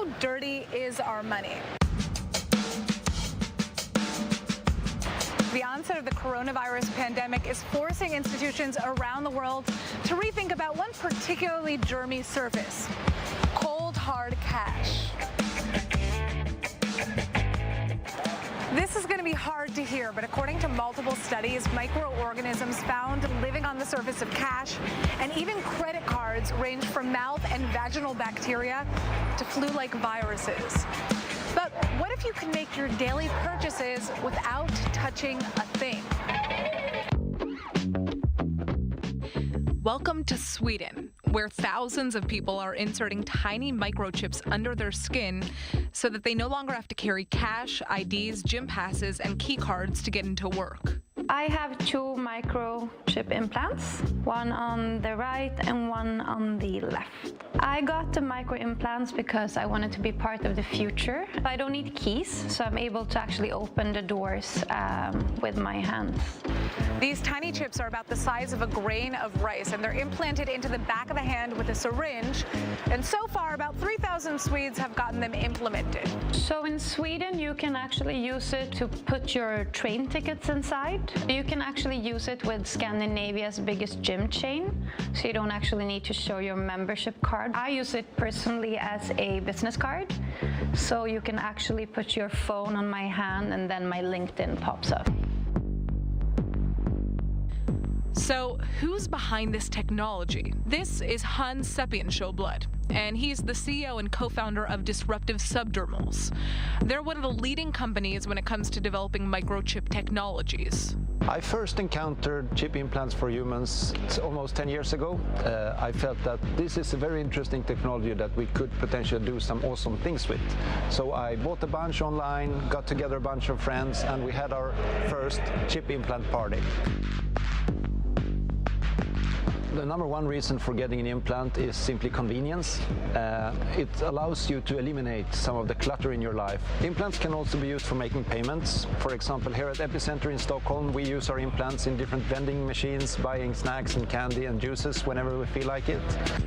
how dirty is our money? The onset of the coronavirus pandemic is forcing institutions around the world to rethink about one particularly germy surface: cold, hard cash. This is going to be hard to hear, but according to multiple studies, microorganisms found living on the surface of cash and even credit cards range from mouth and vaginal bacteria to flu-like viruses. But what if you can make your daily purchases without touching a thing? Welcome to Sweden, where thousands of people are inserting tiny microchips under their skin so that they no longer have to carry cash, IDs, gym passes, and key cards to get into work. I have 2 microchip implants, one on the right and one on the left. I got the micro implants because I wanted to be part of the future. I don't need keys, so I'm able to actually open the doors with my hands. These tiny chips are about the size of a grain of rice, and they're implanted into the back of the hand with a syringe. And so far, about 3,000 Swedes have gotten them implemented. So in Sweden, you can actually use it to put your train tickets inside. You can actually use it with Scandinavia's biggest gym chain, so you don't actually need to show your membership card. I use it personally as a business card, so you can actually put your phone on my hand and then my LinkedIn pops up. So who's behind this technology? This is Hans Seppienshowblad, and he's the CEO and co-founder of Disruptive Subdermals. They're one of the leading companies when it comes to developing microchip technologies. I first encountered chip implants for humans almost 10 years ago. I felt that this is a very interesting technology that we could potentially do some awesome things with. So I bought a bunch online, got together a bunch of friends, and we had our first chip implant party. The number one reason for getting an implant is simply convenience. It allows you to eliminate some of the clutter in your life. Implants can also be used for making payments. For example, here at Epicenter in Stockholm, we use our implants in different vending machines, buying snacks and candy and juices whenever we feel like it.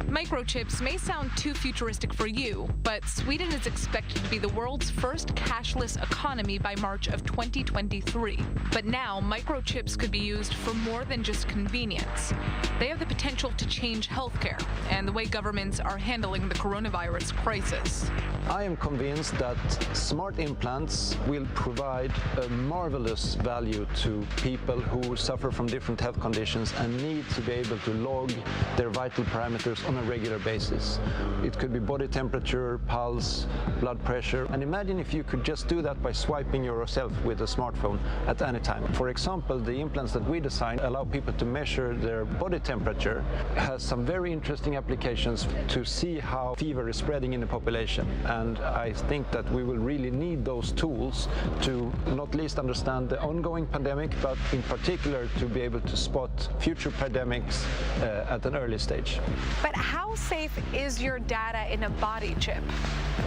Microchips may sound too futuristic for you, but Sweden is expected to be the world's first cashless economy by March of 2023. But now, microchips could be used for more than just convenience. They have the potential to change healthcare and the way governments are handling the coronavirus crisis. I am convinced that smart implants will provide a marvelous value to people who suffer from different health conditions and need to be able to log their vital parameters on a regular basis. It could be body temperature, pulse, blood pressure, and imagine if you could just do that by swiping yourself with a smartphone at any time. For example, the implants that we designed allow people to measure their body temperature. Has some very interesting applications to see how fever is spreading in the population, and I think that we will really need those tools to not least understand the ongoing pandemic, but in particular to be able to spot future pandemics at an early stage. But how safe is your data in a body chip?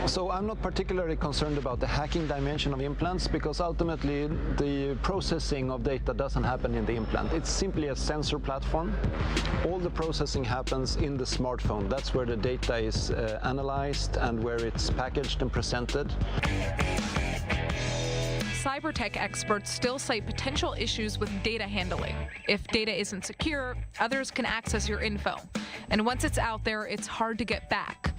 So I'm not particularly concerned about the hacking dimension of implants, because ultimately the processing of data doesn't happen in the implant. It's simply a sensor platform. All the processing happens in the smartphone. That's where the data is analyzed and where it's packaged and presented. Cybertech experts still cite potential issues with data handling. If data isn't secure, others can access your info. And once it's out there, it's hard to get back.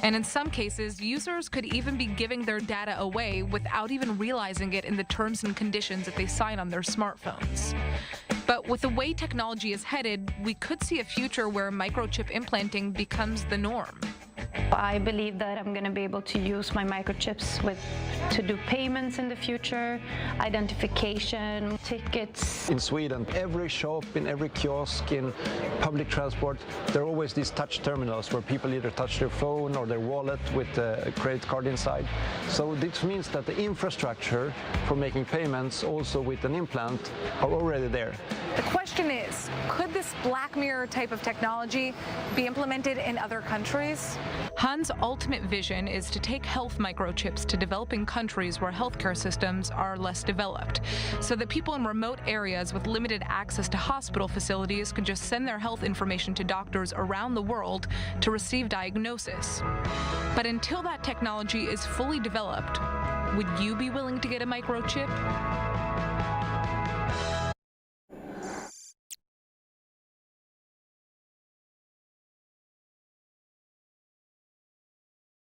And in some cases, users could even be giving their data away without even realizing it in the terms and conditions that they sign on their smartphones. But with the way technology is headed, we could see a future where microchip implanting becomes the norm. I believe that I'm going to be able to use my microchips to do payments in the future, identification, tickets. In Sweden, every shop, in every kiosk, in public transport, there are always these touch terminals where people either touch their phone or their wallet with a credit card inside. So this means that the infrastructure for making payments also with an implant are already there. The question is, could this Black Mirror type of technology be implemented in other countries? Hans' ultimate vision is to take health microchips to developing countries where healthcare systems are less developed, so that people in remote areas with limited access to hospital facilities can just send their health information to doctors around the world to receive diagnosis. But until that technology is fully developed, would you be willing to get a microchip?